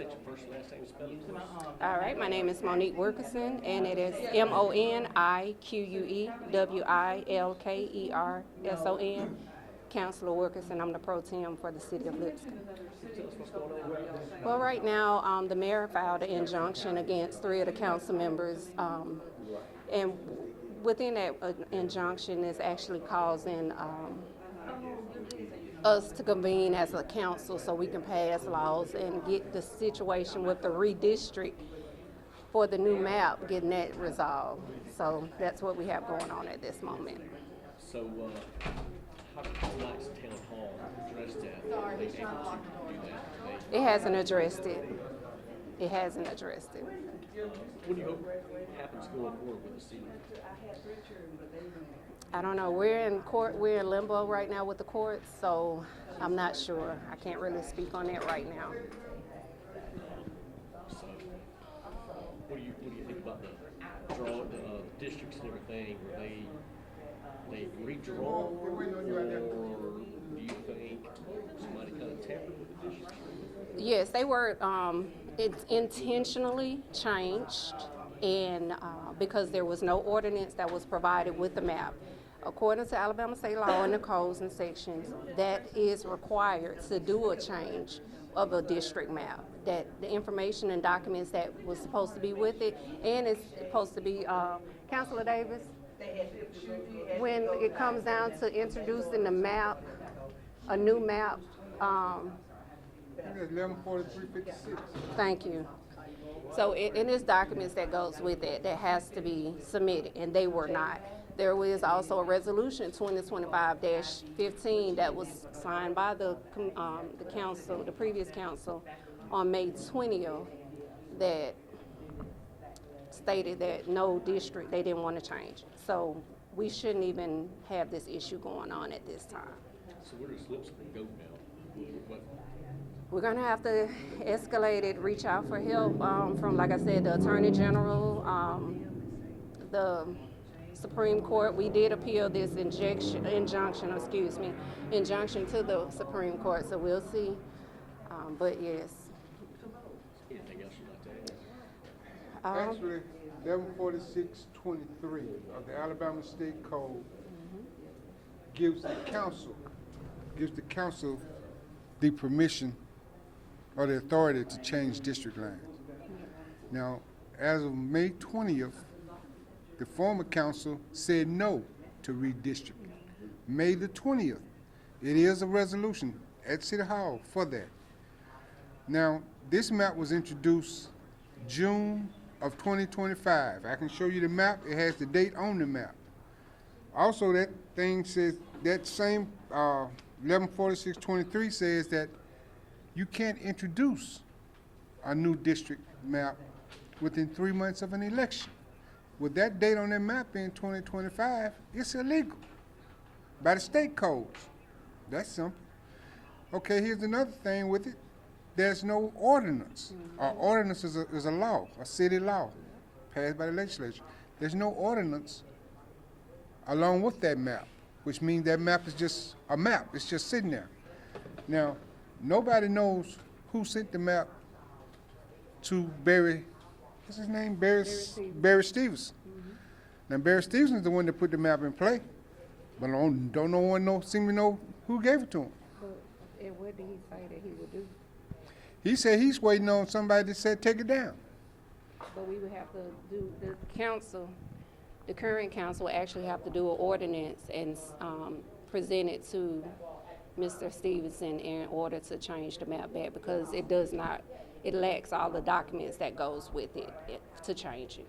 state your first and last name and spelling, please. All right, my name is Monique Wilkerson, and it is MoniqueWilkerson, Councilor Wilkerson. I'm the pro tem for the city of Lipscomb. Tell us what's going on right now. Well, right now, the mayor filed an injunction against 3 of the council members, and within that injunction is actually causing us to convene as a council so we can pass laws and get the situation with the redistrict for the new map, getting that resolved. So that's what we have going on at this moment. So, how did tonight's town hall address that? Were they able to do that? It hasn't addressed it. It hasn't addressed it. What do you hope happens going forward with the city? I don't know. We're in court. We're in limbo right now with the courts, so I'm not sure. I can't really speak on that right now. So, what do you think about the draw, the districts and everything? Were they redrawn, or do you think somebody kind of tampered with the districts? Yes, they were. It's intentionally changed, and because there was no ordinance that was provided with the map. According to Alabama state law and the codes and sections, that is required to do a change of a district map. That the information and documents that was supposed to be with it, and it's supposed to be, Councilor Davis, when it comes down to introducing the map, a new map, It's 114356. thank you. So in this documents that goes with it that has to be submitted, and they were not. There was also a resolution 2025-15 that was signed by the council, the previous council, on May 20th that stated that no district, they didn't want to change. So we shouldn't even have this issue going on at this time. So where does Lipscomb go now? What? We're gonna have to escalate it, reach out for help from, like I said, the Attorney General, the Supreme Court. We did appeal this injunction to the Supreme Court, so we'll see. But yes. Anything else you'd like to add? Actually, 114623 of the Alabama State Code gives the council the permission or the authority to change district lines. Now, as of May 20th, the former council said no to redistricting. May the 20th, it is a resolution at City Hall for that. Now, this map was introduced June of 2025. I can show you the map. It has the date on the map. Also, that thing says, that same 114623 says that you can't introduce a new district map within 3 months of an election. With that date on that map in 2025, it's illegal by the state codes. That's simple. Okay, here's another thing with it. There's no ordinance. Our ordinance is a law, a city law, passed by the legislature. There's no ordinance along with that map, which means that map is just a map. It's just sitting there. Now, nobody knows who sent the map to Barry, what's his name? Barry Stevens. Now, Barry Stevens is the one that put the map in play, but don't no one seem to know who gave it to him. And what did he say that he would do? He said he's waiting on somebody that said take it down. But we would have to do, the current council would actually have to do an ordinance and present it to Mr. Stevenson in order to change the map back, because it does not, it lacks all the documents that goes with it to change it.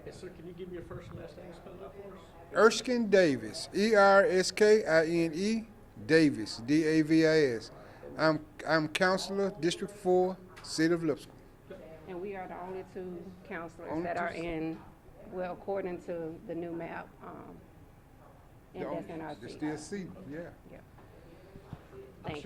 Yes, sir. Can you give me your first and last name and spell it out for us? Erskine Davis, Erskine Davis, Davis. I'm Councilor, District 4, City of Lipscomb. And we are the only 2 councilors that are in, well, according to the new map, and that's in our It's seat. still a seat, yeah. Yeah. Thank you.